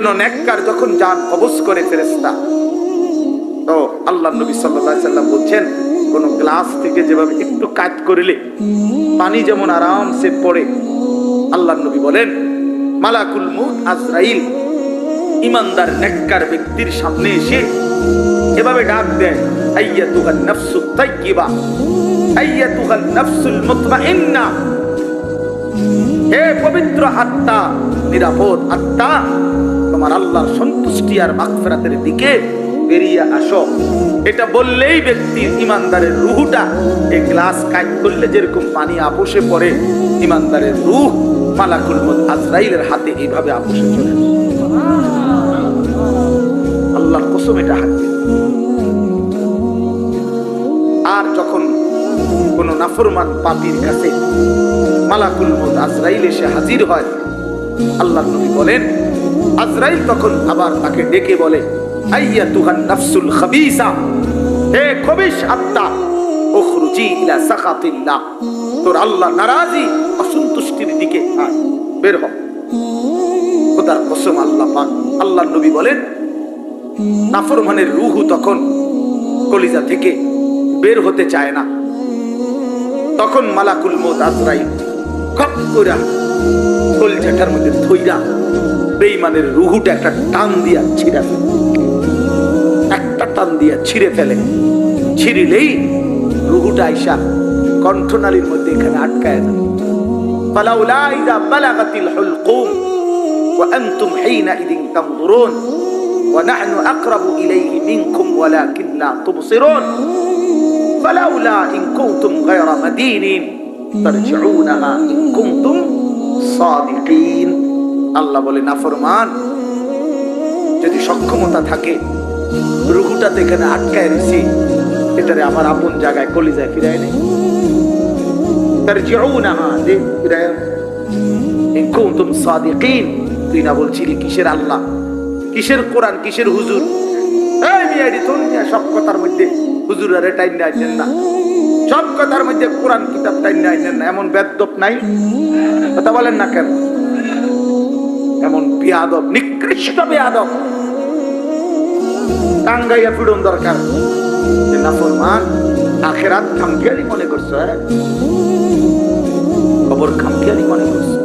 কেন নেককার যখন জান কবজ করে ফেরেশতা, তো আল্লাহ নবী সাল্লাল্লাহু আলাইহি সাল্লাম বলছেন কোন গ্লাস থেকে যেভাবে একটু কাট করলে পানি যেমন আরামসে পড়ে, আল্লাহ নবী বলেন মালাকুল মউত আজরাইল ইমানদার নেককার ব্যক্তির সামনে এসে এভাবে ডাক দেয়, আইয়াতুহান নাফসুত তাইয়্যিবা, আইয়াতুহান নাফসুল মুতমাইন্না, হে পবিত্র আত্মা, নিরাপদ আত্মা, তোমার আল্লাহর সন্তুষ্টি আর মাগফিরাতের দিকে বেরিয়ে আসো। এটা বললেই ব্যক্তির ইমানদারের রূহটা এই গ্লাস কাট করলে যেরকম পানি আপোষে পড়ে, ইমানদারের রূহ মালাকুল মউত আজরাইলের হাতে এইভাবে আপোষে চলে। আল্লাহর কসম, এটা হাত। আর যখন কোন নাফরমান পাপীর কাছে মালাকুল মউত আজরাইল এসে হাজির হয়, আল্লাহর নবী বলেন আজরাইল তখন আবার তাকে ডেকে বলে, আইয়াতুহান নাফসুল খাবিসা, হে খবিশ আত্মা, উখরুজি ইলা সাখাতিল্লাহ, তোর আল্লাহ নারাজি অসন্তুষ্টির দিকে বের হ। খোদার কসম, আল্লাহ পাক, আল্লাহর নবী বলেন নাফরমানের রূহ তখন কলিজা থেকে বের হতে চায় না। তখন মালাকুল মউত আজরাইল খপ কইরা কলিজাটার মধ্যে ধইরা বেঈমানের রূহটা একটা টান দিয়া ছিঁড়া ফেলে, একটা টান দিয়া ছিঁড়ে ফেলে। ছিঁড়িলেই রূহটা আইসা কণ্ঠনালীর মধ্যে এখানে আটকায় না। ফালাউলা ইযা বালাগাতিল হুলকুম ওয়া আনতুম হিনাইযিন তানজুরুন ওয়া নাহনু আকরাবু ইলাইহি মিনকুম ওয়ালাকিন লা তুবসিরুন ফালাউলা ইন কুনতুম গায়রা মাদিনিন তারজিউনাহা ইন কুনতুম সাদিকিন। আল্লাহ বলে নাফরমান যদি সক্ষমতা থাকে, রূহটা তো এখানে আটকায় রয়েছে, এটারে আমার আপন জায়গায় কলিজায় ফিরায় নেই। তারজিউনাহা, যে ফিরায় ইন কুনতুম সাদিকিন। তুই না বলছিলি কিসের আল্লাহ, কিসের কোরআন, কিসের হুজুর? এই মিয়াডি তোর মিয়া সব কথার মধ্যে হুজুর আরে টাইম নেন না, সব কথার মধ্যে কোরআন কিতাব টাইম নেন না, এমন বেদব নাই? কথা বলেন না কেন? এমন বেয়াদব, নিকৃষ্ট বেয়াদব টাঙ্গাইয়া ফিরন দরকার। নাফরমান আখিরাত খামখেয়ালি মনে করছো, খবর খামখেয়ালি মনে করছো।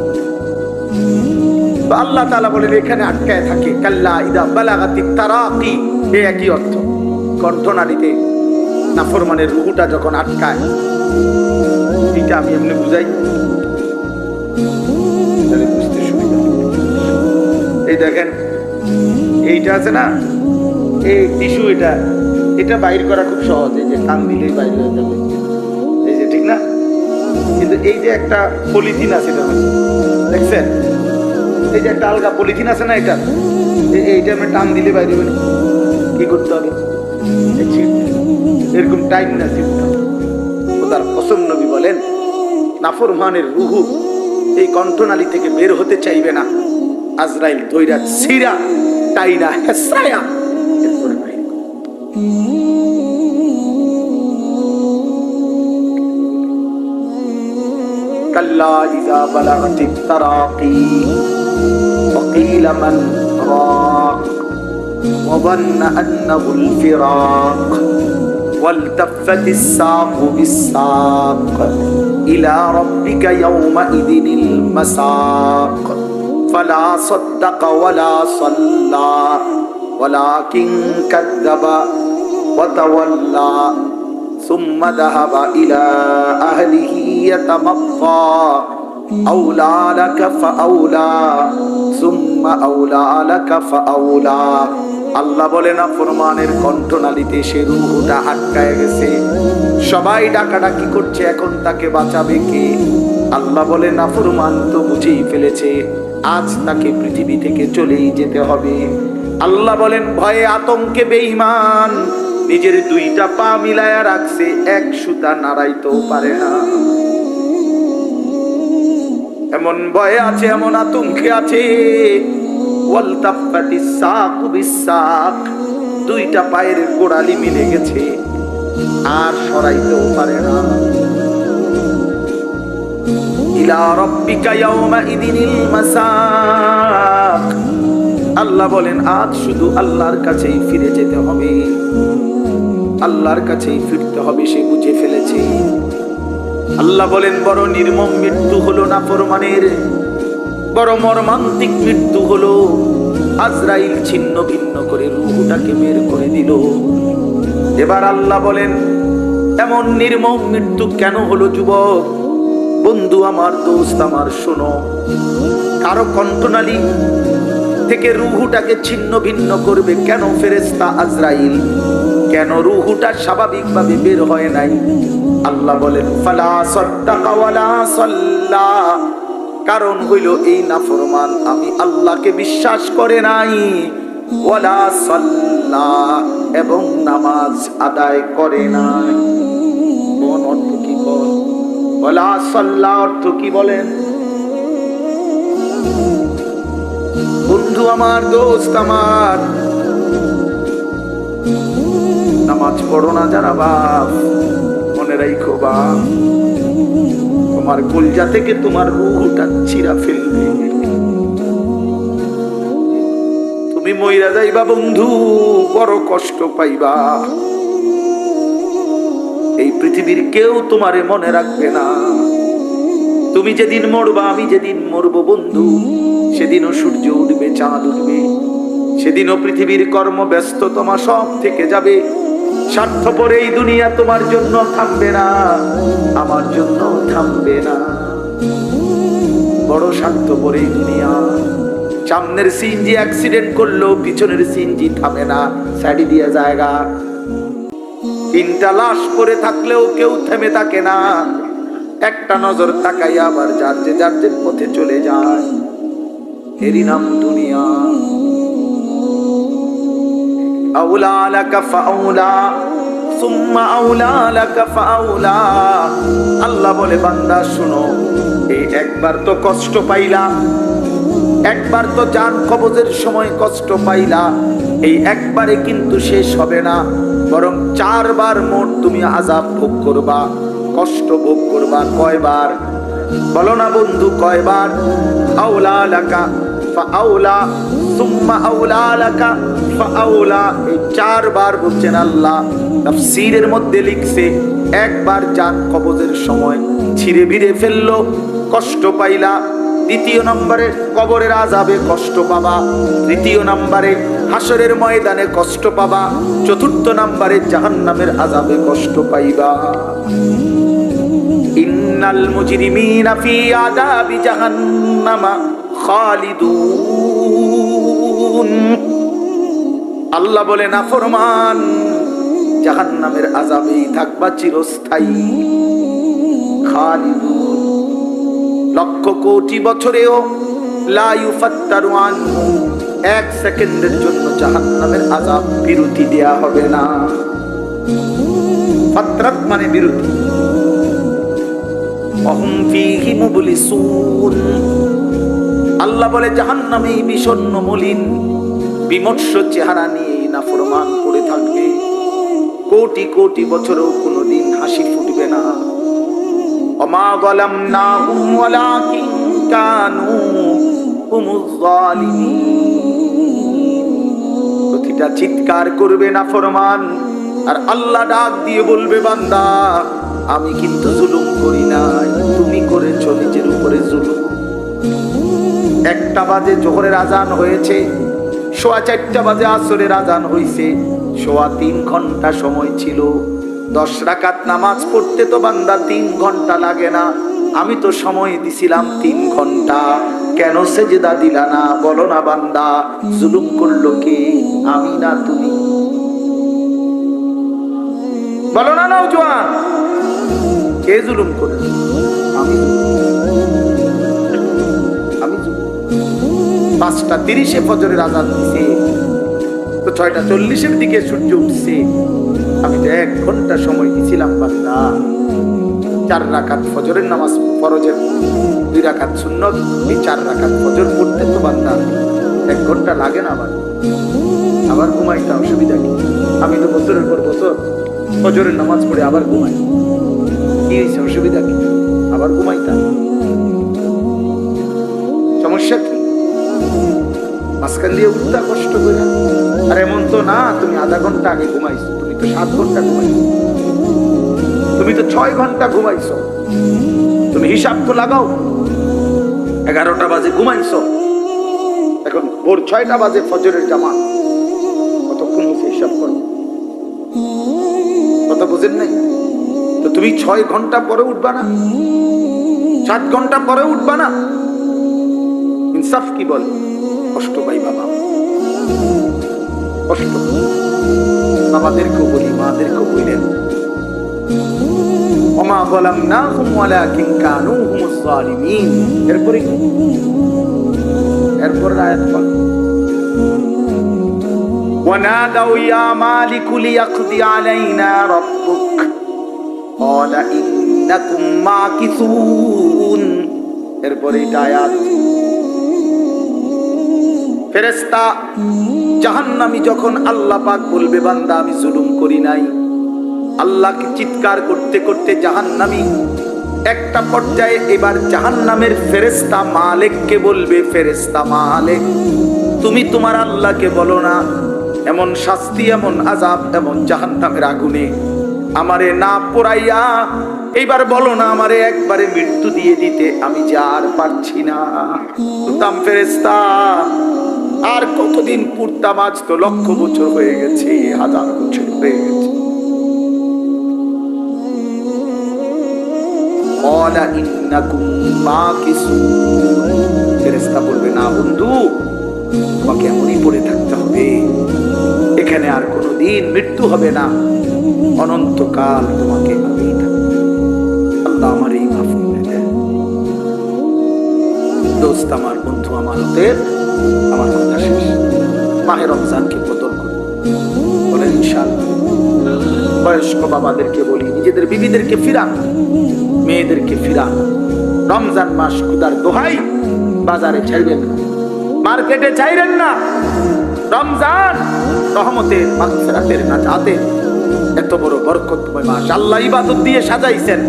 আল্লাহ তাআলা বলেন এখানে আটকায় থাকে, কাল্লা ইদা বালাগাতিত তারাকি, এই একই অর্থ। কণ্ঠনালীতে নাফরমানের রূহটা যখন আটকায়, এটা আমি এমনি বুঝাই তাহলে বুঝতে সুবিধা। এই দেখেন এইটা আছে না, এই টিস্যু, এটা বাইর করা খুব সহজ, এই যে টান দিলেই বাইর হয়ে যাবে, এই যে, ঠিক না? কিন্তু এই যে একটা পলিথিন আছে এটার মধ্যে, দেখছেন? এই যে একটা আলগা পলিথিন আছে না, এইটা আমি টান দিলে বাইরে হবে না, কি করতে হবে? এরকম টাইম না চিন্তা। খোদার কসম, নবী বলেন নাফরমানের রূহ এই কণ্ঠনালী থেকে বের হতে চাইবে না। আজরাইল ধইরা ছিঁড়া টাইনা হেসায়া এরপরে বাইর করে। কাল্লা ইযা বালাগাতিত তারাকি وقيل من راق وظن أنه الفراق والتفت الساق بالساق إلى ربك يومئذ المساق فلا صدق ولا صلى ولكن كذب وتولى ثم ذهب إلى أهله يتمطى أولى لك فأولى ثم أولى لك فأولى। আল্লাহ বলে নাফরমানের কণ্ঠনালীতে সে রূহটা আটকায় গেছে, সবাই ডাকাডাকি করছে, এখন তাকে বাঁচাবে কে? আল্লাহ বলে নাফরমান তো বুঝেই ফেলেছে, আজ তাকে পৃথিবী থেকে চলেই যেতে হবে। আল্লাহ বলেন ভয়ে আতঙ্কে বেঈমান নিজের দুইটা পা মিলায়া রাখছে, এক সুতা নাড়াইতেও পারে না। এমন ভয়ে আছে, এমন আতঙ্কে আছে। ওয়ালতাফাতিস সাকু বিসাক, দুইটা পায়ের গোড়ালি মিলে গেছে, আর সরাইতেও পারে না। ইলা রাব্বিকা ইয়াওমা ইদিনিল মাসাক, আল্লাহ বলেন আজ শুধু আল্লাহর কাছেই ফিরে যেতে হবে, আল্লাহর কাছেই ফিরতে হবে, সে বুঝে ফেলেছে। আল্লাহ বলেন বড় নির্মম মৃত্যু হলো নাফরমানের, বড় মর্মান্তিক মৃত্যু হলো। আজরাইল ছিন্ন ভিন্ন করে রূহটাকে বের করে দিল। এবার আল্লাহ বলেন এমন নির্মম মৃত্যু কেন হলো যুবক? বন্ধু আমার, দোস্ত আমার, শোনো, কারো কণ্ঠনালী থেকে রূহটাকে ছিন্ন ভিন্ন করবে কেন ফেরেশতা আজরাইল? কেন রূহটা স্বাভাবিকভাবে বের হয় নাই? আল্লাহ বলেন ফালা সাদ্দাকা ওয়ালা সাল্লা, কারণ হইল এই নাফরমান আমি আল্লাহকে বিশ্বাস করে নাই, ওয়ালা সাল্লা, এবং নামাজ আদায় করে নাই। কোন অর্থ কি বল? ওয়ালা সাল্লা অর্থ কি বলেন? বন্ধু আমার, দোস্ত আমার, নামাজ পড়ো না যারা বাপ, মনে রাখো বাপ, তোমার কলজা থেকে তোমার রূহটা ছিঁড়া ফেলবে, তুমি মইরা যাইবা বন্ধু, বড় কষ্ট পাইবা। এই পৃথিবীর কেউ তোমারে মনে রাখবে না। তুমি যেদিন মরবা, আমি যেদিন মরবো বন্ধু, সেদিনও সূর্য উঠবে, চাঁদ উঠবে, সেদিনও পৃথিবীর কর্ম ব্যস্ততমা সব থেকে যাবে। স্বার্থপর এই দুনিয়া তোমার জন্য থামবে না, আমার জন্য থামবে না। বড় স্বার্থপর এই দুনিয়া। সামনের সিএনজি অ্যাক্সিডেন্ট করলো, পিছনের সিএনজি থামে না, সাইডে দিয়ে জায়গা। তিনটা লাশ পড়ে থাকলেও কেউ থেমে থাকে না, একটা নজর তাকাইয়া আবার যার যে পথে চলে যায়। এরই নাম দুনিয়া। আউলা লাকা ফাউলা সুম্মা আউলা লাকা ফাউলা। আল্লাহ বলে বান্দা শুনো, এই একবার তো কষ্ট পাইলা, একবার তো জান কবজের সময় কষ্ট পাইলা, এই একবারে কিন্তু শেষ হবে না, বরং 4 বার মোট তুমি আযাব ভোগ করবা, কষ্ট ভোগ করবা। কয়বার বলো না বন্ধু, কয়বার? আউলা লাকা ফাউলা সুম্মা আউলা লাকা ফাউলা, এই 4 বার বলছেন আল্লাহ। তাফসীরের মধ্যে লিখছে একবার জান কবজের সময় ছিঁড়ে ভিড়ে ফেললো, কষ্ট পাইলা। দ্বিতীয় নম্বরে কবরের আযাবে কষ্ট পাবা, তৃতীয় নম্বরে হাসরের ময়দানে কষ্ট পাবা, চতুর্থ নম্বরে জাহান্নামের আযাবে কষ্ট পাইবা। ইন্নাল মুজরিমিনা ফি আযাবি জাহান্নামা খালিদুন। আল্লাহ বলে নাফরমান জাহান্নামের আযাবেই থাকবা চিরস্থায়ী। খালিদুন, লক্ষ কোটি বছরেও লা ইউফাত্তারু আনহু, 1 সেকেন্ডের জন্য জাহান্নামের আযাব বিরতি দেয়া হবে না। ফাতরাত মানে বিরতি। ওয়াহুম ফীহি মুবলিসুন। আল্লাহ বলে জাহান্নামে বিষণ্ণ মলিন বিমর্ষ চেহারা নিয়ে নাফরমান পড়ে থাকবে, কোটি কোটি বছরেও কোনোদিন হাসি ফুটবে না। ওমা যালামনাহুম ওয়ালাকিন কানু হুমুজ যালিমিন। প্রতিটা চিৎকার করবে নাফরমান, আর আল্লাহ ডাক দিয়ে বলবে বান্দা আমি কিন্তু জুলুম করি নাই, তুমি করেছো নিজের উপরে জুলুম। 1টা বাজে জোহরের আজান হয়েছে, 4:15 বাজে আসরের আজান হয়েছে, 3.25 ঘন্টা সময় ছিল। 10 রাকাত নামাজ পড়তে তো বান্দা 3 ঘন্টা লাগে না, আমি তো সময় দিছিলাম 3 ঘন্টা, কেন সেজদা দিলা না? বলো না বান্দা, জুলুম করলো কে? আমি না তুমি? বলো না নওজোয়ান, কে জুলুম করে? আমি। 5:30 ফজরের আজান দিছে, তো 6:40 দিকে সূর্য উঠছে, আমি তো 1 ঘন্টা সময় দিছিলাম বান্দা। 4 রাকাত ফজরের নামাজ ফরজের, 2 রাকাত সুন্নত, এই 4 রাকাত ফজর পড়তে তো বান্দা 1 ঘন্টা লাগে না? আবার ঘুমাইতে অসুবিধা কি? আমি তো বছরের পর বছর ফজরের নামাজ পড়ে আবার ঘুমাই, কি হয়েছে? অসুবিধা কি? আবার ঘুমাইতাম, সমস্যা কি? মাঝখান দিয়ে উঠতা কষ্ট করে। আর এমন তো না তুমি আধা ঘন্টা আগে ঘুমাইছো, তুমি তো 7 ঘন্টা ঘুমাইছো, তুমি তো 6 ঘন্টা ঘুমাইছো। তুমি হিসাব তো লাগাও, 11টা বাজে ঘুমাইছো, এখন ভোর 6টা বাজে ফজরের জামাত, কতক্ষণ হয়েছে হিসাব করো। কথা বুঝেন নাই? তো তুমি 6 ঘন্টা পরে উঠবা না, 7 ঘন্টা পরে উঠবা না? ইনসাফ কি বল? কষ্ট পাই বাবা, কষ্ট। বাবাদেরকেও বলি, মাদেরকেও বললেন, ওমা যালামনাহুম ওয়ালাকিন কানু হুমুজ জালিমিন। এরপরে আয়াত বল, ওয়ানাদাউ ইয়া মালিকু লিয়াকদি আলাইনা রাব্বুক ক্বালা ইন্নাকুম মাকিসুন। এরপরে এটা আয়াত, ফেরেশতা জাহান্নামী যখন আল্লাহ পাক বলবে বান্দা আমি জুলুম করি নাই, আল্লাহকে চিৎকার করতে করতে জাহান্নামী একটা পর্যায়ে এবার জাহান্নামের ফেরেশতা মালিককে বলবে, ফেরেশতা মালিক তুমি তোমার আল্লাহকে বলো না এমন শাস্তি, এমন আযাব, এমন জাহান্নামের আগুনে আমারে না পোড়াইয়া এইবার বলো না আমারে একবারে মৃত্যু দিয়ে দিতে, আমি যে আর পারছি না। তুতাম ফেরেশতা আর কতদিন পুরতাম, আজ তো লক্ষ বছর হয়ে গেছে, হাজার বছর হয়ে গেছে। ফেরেশতা বলবে না বন্ধু, তোমাকে এমনই পড়ে থাকতে হবে, এখানে আর কোনোদিন মৃত্যু হবে না, অনন্তকাল তোমাকে এভাবেই থাকতে। আল্লাহ আমার এই মাফ করে দেন। দোস্ত আমার, বন্ধু আমার, আমার কথা শেষ। মাহে রমজানকে বদল করে বলেন ইনশাআল্লাহ। বয়স্ক বাবাদেরকে বলি, নিজেদের বিবিদেরকে ফিরান, মেয়েদেরকে ফিরান। রমজান মাস খুদার দোহাই বাজারে ছাড়বেন না, মার্কেটে চাইবেন না। রমজান রহমতের, মাগফিরাতের, নাজাতের এত বড় বরকতময় মাস আল্লাহ ইবাদত দিয়ে সাজাইছেন।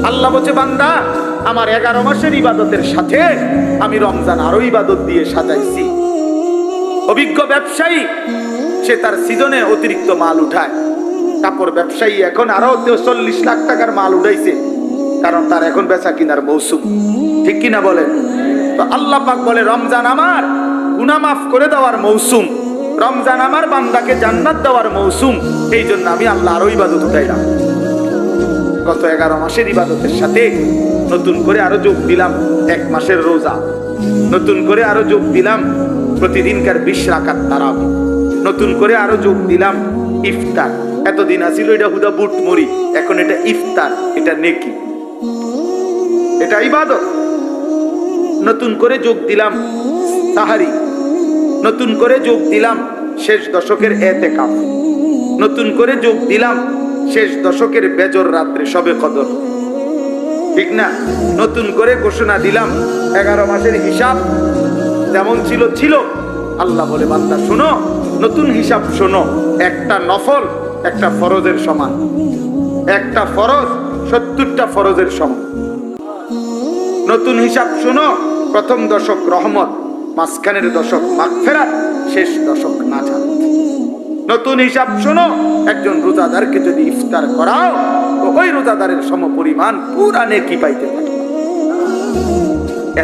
আল্লাহ বলছে বান্দা আমার 11 মাসের ইবাদতের সাথে আমি রমজান আরো ইবাদত দিয়ে সাজাইছি। অভিজ্ঞ ব্যবসায়ী সে তার সিজনে অতিরিক্ত মাল উঠায়। কাপড় ব্যবসায়ী এখন আরো 40 লাখ টাকার মাল উঠাইছে, কারণ তার এখন বেচা কিনার মৌসুম, ঠিক কিনা বলেন? তো আল্লাহ পাক বলে রমজান আমার গুনাহ মাফ করে দেওয়ার মৌসুম, রমজান আমার বান্দাকে জান্নাত দেওয়ার মৌসুম। এই জন্য আমি আল্লাহ আরো ইবাদত উঠাইলাম। গত 11 মাসের ইবাদতের সাথে নতুন করে আরো যোগ দিলাম 1 মাসের রোজা, নতুন করে আরো যোগ দিলাম প্রতিদিনকার 20 রাকাত তারাবি, নতুন করে আরো যোগ দিলাম ইফতার। এতদিন আছিল এটা হুদা বুট মুড়ি, এখন এটা ইফতার, এটা নেকি, এটা ইবাদত। নতুন করে যোগ দিলাম সাহারি, নতুন করে যোগ দিলাম শেষ দশকের এতেকাফ, নতুন করে যোগ দিলাম শেষ দশকের বেজর রাত্রে শবে কদর, ঠিক না? নতুন করে ঘোষণা দিলাম 11 মাসের হিসাব যেমন ছিল ছিল। আল্লাহ বলে বান্দা শোনো, নতুন হিসাব শোনো, একটা নফল একটা ফরজের সমান, একটা ফরজ 70টা ফরজের সমান। নতুন হিসাব শোনো, প্রথম দশক রহমত, মাঝখানের দশক মাগফিরাত, শেষ দশক নাজাত। নতুন হিসাব শোনো, একজন রোজাদারকে যদি ইফতার করাও তো ওই রোজাদারের সমপরিমাণ পুরা নেকি পাইতে পারে।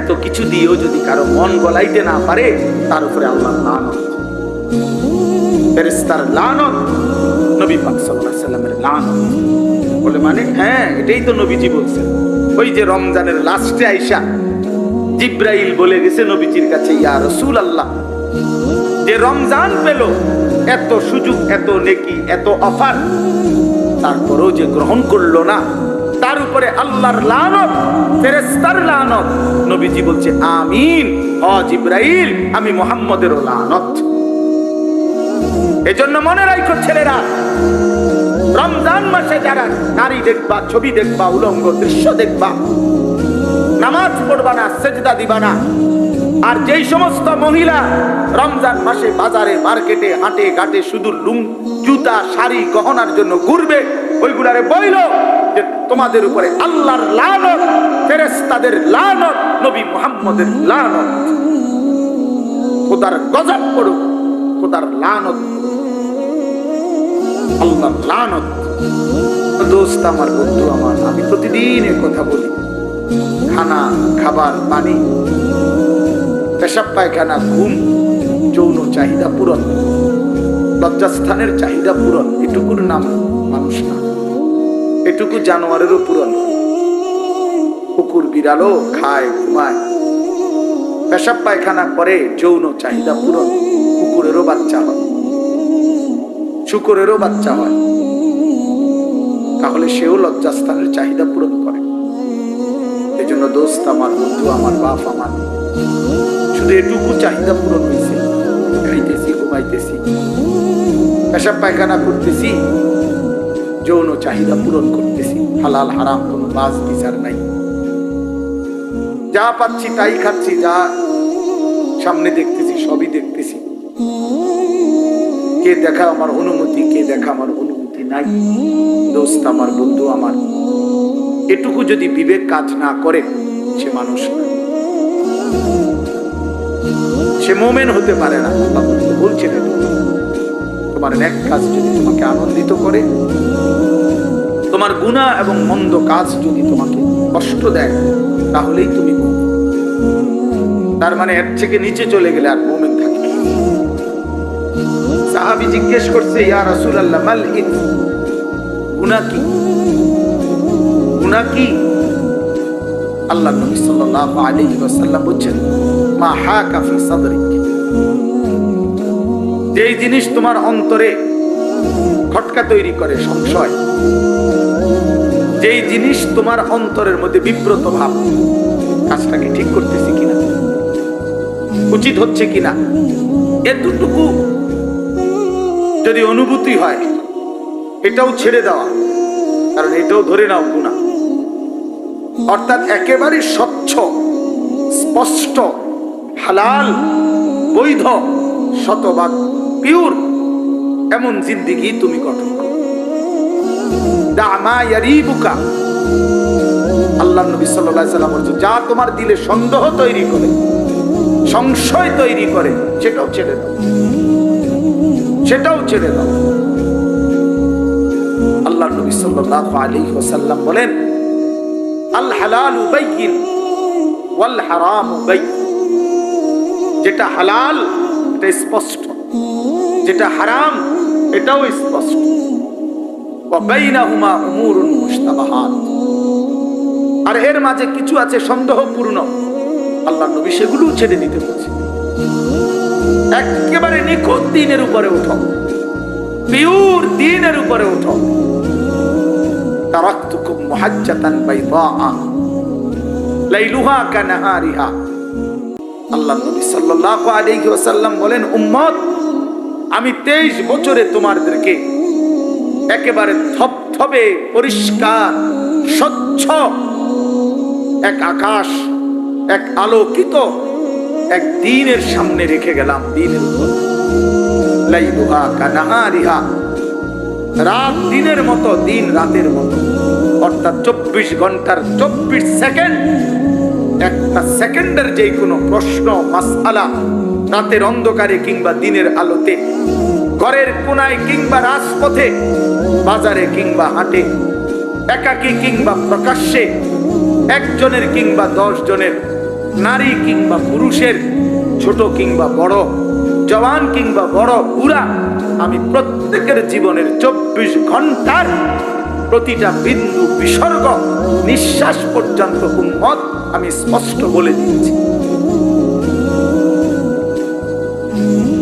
এত কিছু দিয়েও যদি কারো মন গলাইতে না পারে, তার উপরে আল্লাহর লানত, ফেরেশতার লানত, নবী পাক সাল্লাল্লাহু আলাইহি ওয়াসাল্লামের লানত। বলে মানে হ্যাঁ, এটাই তো নবীজি বলছেন। ওই যে রমজানের লাস্টে আইসা জিব্রাইল বলে গেছে নবীজির কাছে, ইয়া রাসূলুল্লাহ, যে রমজান পেল, এত সুযোগ, এত নেকি, এত অফার, তারপরেও যে গ্রহণ করলো না, তার উপরে আল্লাহর লানত, ফেরেশতার লানত। নবীজি বলছে আমিন, ও জিব্রাইল, আমি মুহাম্মদেরও লানত। এজন্য মনে রাখো ছেলেরা, রমজান মাসে যারা নারী দেখবা, ছবি দেখবা, উলঙ্গ দৃশ্য দেখবা, নামাজ পড়বা না, সেজদা দিবা না। আর যেই সমস্ত মহিলা রমজান মাসে বাজারে, মার্কেটে, হাটে ঘাটে শুধু জুতা, শাড়ি, গহনার জন্য ঘুরবে, ওইগুলারে বইল যে তোমাদের উপরে আল্লাহর লানত, ফেরেশতাদের লানত, নবী মুহাম্মদের লানত। খোদার গজব পড়ুক, খোদার লানত, আল্লাহর লানত। দোস্ত আমার, বন্ধু আমার, আমি প্রতিদিন এ কথা বলি, খানা, খাবার, পানি, পেশাব পায়খানা, ঘুম, যৌন চাহিদা পূরণ, লজ্জাস্থানের চাহিদা পূরণ, এটুকুর নাম মানুষ না, এটুকু জানোয়ারেরও পূরণ। কুকুর বিড়ালও খায়, ঘুমায়, পেশাব পায়খানা করে, যৌন চাহিদা পূরণ। কুকুরেরও বাচ্চা হয়, শুকরেরও বাচ্চা হয়, তাহলে সেও লজ্জাস্থানের চাহিদা পূরণ করে। এই জন্য দোস্ত আমার, বন্ধু আমার, বাপ আমার, শুধু এটুকু চাহিদা পূরণ হয়েছে, খাইতেছি, ঘুমাইতেছি, পেশাব পায়খানা করতেছি, যৌন চাহিদা পূরণ করতেছি, হালাল হারাম কোনো বাজ বিচার নাই, যা পাচ্ছি তাই খাচ্ছি, যা সামনে দেখতেছি সবই দেখতেছি। কে দেখা আমার অনুমতি, কে দেখা আমার অনুমতি নাই। দোস্ত আমার, বন্ধু আমার, এটুকু যদি বিবেক কাজ না করে, সে মানুষ না, সে মোমেন হতে পারে না। আল্লাহ বলছেন, তোমার নেক কাজ যদি তোমাকে আনন্দিত করে, তোমার গুনাহ এবং মন্দ কাজ যদি তোমাকে কষ্ট দেয়, তাহলেই তুমি মুমিন। তার মানে এর থেকে নিচে চলে গেলে আর মুমিন থাকে না। সাহাবী জিজ্ঞেস করছে, ইয়া রাসূলুল্লাহ, মাল ইথম, গুনাহ কি? গুনাহ কি? আল্লাহ নবী সাল্লাল্লাহু আলাইহি ওয়াসাল্লাম বলেন, মা হাকা ফি সাদরিক, যেই জিনিস তোমার অন্তরে খটকা তৈরি করে, সংশয়, যেই জিনিস তোমার অন্তরের মধ্যে বিব্রত ভাব, কাজটাকে ঠিক করতেছি কিনা, উচিত হচ্ছে কিনা, এতটুকু যদি অনুভূতি হয়, এটাও ছেড়ে দেওয়া, কারণ এটাও ধরে নাও গুনাহ। অর্থাৎ একেবারে স্বচ্ছ, স্পষ্ট, হালাল, বৈধ, শতভাগ পিওর এমন জিন্দেগি তুমি গঠন করো। দামা ইয়ারিবুকা, আল্লাহ নবী সাল্লাল্লাহু আলাইহি ওয়াসাল্লাম বলেছেন, যা তোমার দিলে সন্দেহ তৈরি করে, সংশয় তৈরি করে, সেটাও ছেড়ে দাও, সেটাও ছেড়ে দাও। আল্লাহ নবী সাল্লাল্লাহু আলাইহি ওয়াসাল্লাম বলেন, আল হালালু বাইয়িন ওয়াল হারামু বাইয়িন, যেটা হালাল এটা স্পষ্ট, যেটা হারাম এটাও স্পষ্ট। ওয়া বাইনাহুমা উমুরুন মুশতাবাহাত, আর এর মাঝে কিছু আছে সন্দেহপূর্ণ, আল্লাহ নবী সেগুলো ছেড়ে দিতে বলছে। একেবারে নিখুঁত দ্বীনের উপরে ওঠো, পিওর দ্বীনের উপরে ওঠো। তারাকতুকুম মুহাজ্জাতান বাইদা লাইলুহা কানাহারিহা, আল্লাহ নবী সাল্লাল্লাহু আলাইহি ওয়াসাল্লাম বলেন, উম্মত, আমি 23 বছরে তোমাদেরকে একেবারে থপথপে পরিষ্কার স্বচ্ছ এক আকাশ, এক আলোকিত এক দ্বীনের সামনে রেখে গেলাম, দ্বীনের উপর। লাইলুহা কানাহারিহা, রাত দিনের মতো, দিন রাতের মতো, অর্থাৎ 24 ঘন্টার 24 সেকেন্ড, একটা সেকেন্ডের যে কোনো প্রশ্ন মাসআলা, রাতের অন্ধকারে কিংবা দিনের আলোতে, ঘরের কোনায় কিংবা রাজপথে, বাজারে কিংবা হাটে, একাকী কিংবা প্রকাশ্যে, একজনের কিংবা 10 জনের, নারী কিংবা পুরুষের, ছোট কিংবা বড়, জওয়ান কিংবা বড় বুড়া, আমি প্রত্যেকের জীবনের 24 ঘন্টার প্রতিটা বিন্দু বিসর্গ, নিঃশ্বাস পর্যন্ত উম্মত আমি স্পষ্ট বলে দিয়েছি।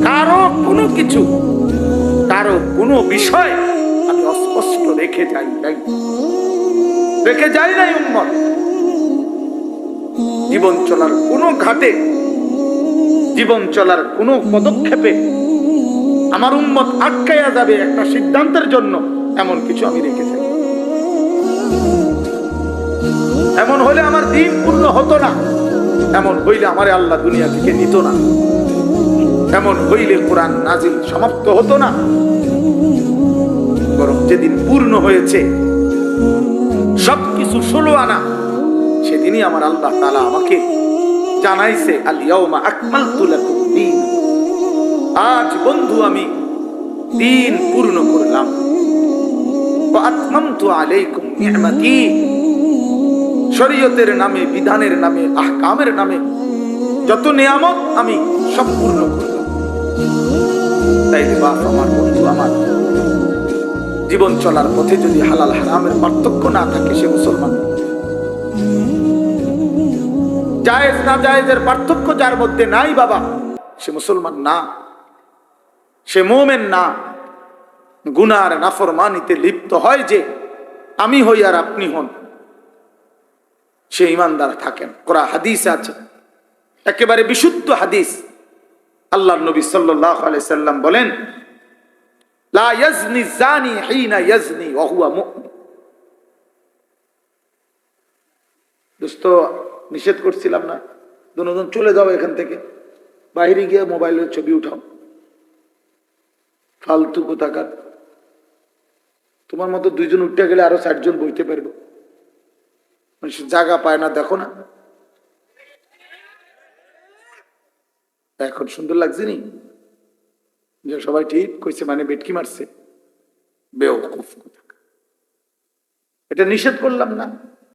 কারো কোনো কিছু, কারো কোনো বিষয় আমি অস্পষ্ট রেখে যাই নাই উম্মত। জীবন চলার কোনো ঘাটে, জীবন চলার কোনো পদক্ষেপে আমার উম্মত আটকায়া যাবে একটা সিদ্ধান্তের জন্য, এমন কিছু আমি রেখে যাই। এমন হলে আমার দিন পূর্ণ হতো না, এমন হইলে আমারে আল্লাহ দুনিয়া থেকে নিত না, এমন হইলে কোরআন নাজিল সমাপ্ত হতো না। বরং যেদিন পূর্ণ হয়েছে সবকিছু 16 আনা, সেদিনই আমার আল্লাহ তাআলা আমাকে জানাইছে, আল ইয়াউমা আকমালতু লাকুম দীনাকুম, আজ বন্ধু আমি দিন পূর্ণ করলাম, আতমামতু আলাইকুম নি'মাতি, শরীয়তের নামে, বিধানের নামে, আহকামের নামে যত নিয়ামত আমি সম্পূর্ণ করলাম। তাই বাপ আমার, বন্ধু আমার, জীবন চলার পথে যদি হালাল হারামের পার্থক্য না থাকে সে মুসলমান। জায়েজ না জায়েজের পার্থক্য যার মধ্যে নাই বাবা, সে মুসলমান না, সে মুমিন না। গুনার নাফরমানিতে লিপ্ত হয় যে আমি হই আর আপনি হন, সে ইমানদার থাকেন। কোরআন হাদিস আছে, একেবারে বিশুদ্ধ হাদিস। আল্লাহর নবী সাল্লাল্লাহু আলাইহি সাল্লাম বলেন, লা ইয়াজনি জানি হিনা ইয়াজনি ওয়া হুয়া মুমিন। দোস্ত নিষেধ করছিলাম না, দুজন চলে যাও এখান থেকে, বাইরে গিয়ে মোবাইলের ছবি উঠাও, ফালতু কোথাকার। তোমার মতো দুইজন উঠতে গেলে আরো 60 জন বইতে পারবো, জায়গা পায় না, দেখো না এখন সুন্দর লাগছে নি যে সবাই ঠিক কইছে, মানে বেটকি মারছে, বেওকুফ কোথাকার। এটা নিষেধ করলাম না।